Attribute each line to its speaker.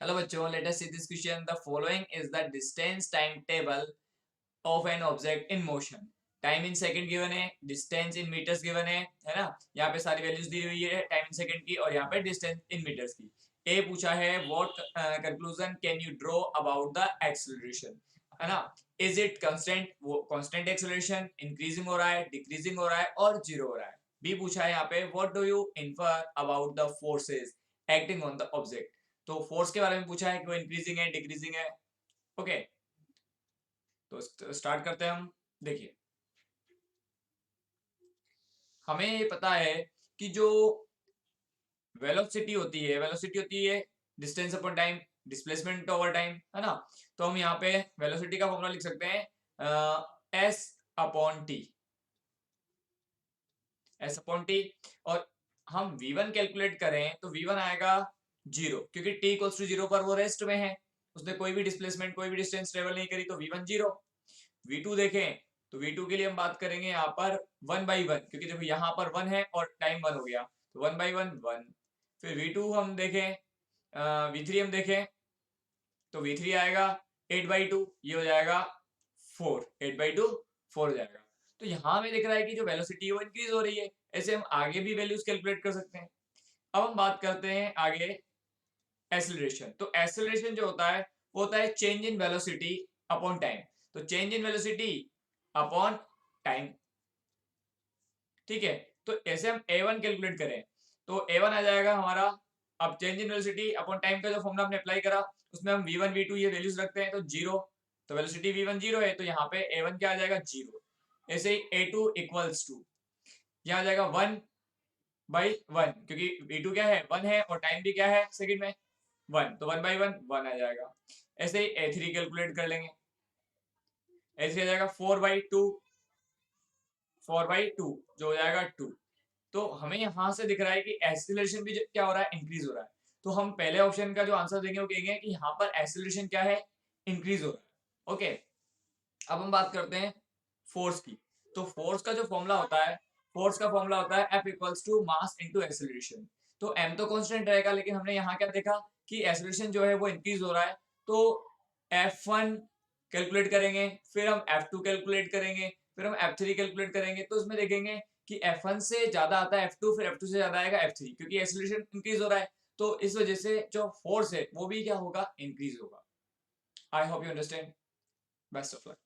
Speaker 1: Hello बच्चों, let us see this question. The following is the distance time table of an object in motion. Time in second given है, distance in metres given है ना। यहाँ पे सारी values दी हुई है टाइम इन सेकंड की और यहाँ पे डिस्टेंस इन मीटर्स की। ए पूछा है what conclusion can you draw about the acceleration, है ना। इज इट कांस्टेंट, वो कांस्टेंट एक्सेलरेशन, इंक्रीजिंग हो रहा है, डिक्रीजिंग हो रहा है और जीरो हो रहा है। बी पूछा है यहाँ पे what do you infer about the forces acting on the object. तो फोर्स के बारे में पूछा है कि वो इंक्रीजिंग है, डिक्रीजिंग है। ओके, तो स्टार्ट करते हैं हम। देखिए, हमें ये पता है कि जो वेलोसिटी होती है distance upon time, displacement over time, है ना। तो हम यहाँ पे वेलोसिटी का फॉर्मूला लिख सकते हैं S upon T, S upon T. और हम v1 कैलकुलेट करें तो v1 आएगा जीरो, क्योंकि t इक्वल्स टू जीरो पर वो रेस्ट में है, उसने कोई भी डिस्प्लेसमेंट, कोई भी डिस्टेंस ट्रेवल नहीं करी, तो v1 जीरो। v2 देखें तो v2 के लिए हम बात करेंगे यहाँ पर वन बाई वन, क्योंकि देखो यहाँ पर वन है और टाइम वन हो गया, तो वन बाई वन वन। फिर v2 हम देखें, v3 हम देखें तो v3 आएगा 8/2, ये हो जाएगा 4, 8/2 4 हो जाएगा। तो यहाँ हमें दिख रहा है कि जो वेलोसिटी है वो इंक्रीज हो रही है। ऐसे हम आगे भी वैल्यूज कैलकुलेट कर सकते हैं। अब हम बात करते हैं आगे एक्सेलरेशन। तो एक्सेलरेशन जो होता है वो होता है change in velocity upon time. तो change in velocity upon time, ठीक है। तो ऐसे हम a1 कैलकुलेट करें तो a1 आ जाएगा हमारा, अब change in velocity upon time का जो फॉर्मूला हमने अप्लाई करा उसमें हम v1 v2 ये वैल्यूज रखते हैं, तो जीरो, तो वेलोसिटी v1 जीरो है, तो यहाँ पे a1 क्या आ जाएगा जीरो। ऐसे ही a2 इक्वल्स टू, यहाँ आ जाएगा वन बाई वन, क्योंकि v2 क्या है वन है और टाइम भी क्या है सेकंड में वन, तो वन बाई वन वन आ जाएगा। ऐसे ही a3 कैलकुलेट कर लेंगे, a3 आ जाएगा 4/2, 4/2 जो हो जाएगा 2। तो हमें यहां से दिख रहा है कि एक्सीलरेशन भी क्या हो रहा है, इंक्रीज हो रहा है। तो हम पहले ऑप्शन का जो आंसर देंगे वो कहेंगे कि यहाँ पर एक्सीलरेशन क्या है, इंक्रीज हो रहा है। ओके, अब हम बात करते हैं फोर्स की। तो फोर्स का जो फॉर्मूला होता है, फोर्स का फॉर्मूला होता है F equals to mass into acceleration. तो m तो कांस्टेंट रहेगा, लेकिन हमने यहाँ क्या देखा कि एक्सेलरेशन जो है वो इंक्रीज हो रहा है, तो F1 कैलकुलेट करेंगे, फिर हम F2 कैलकुलेट करेंगे, फिर हम F3 कैलकुलेट करेंगे। तो उसमें देखेंगे कि F1 से ज्यादा आता है F2, फिर F2 से ज्यादा आएगा F3, क्योंकि एक्सेलरेशन इंक्रीज हो रहा है। तो इस वजह से जो फोर्स है वो भी क्या होगा, इंक्रीज होगा। I hope you understand. Best of luck.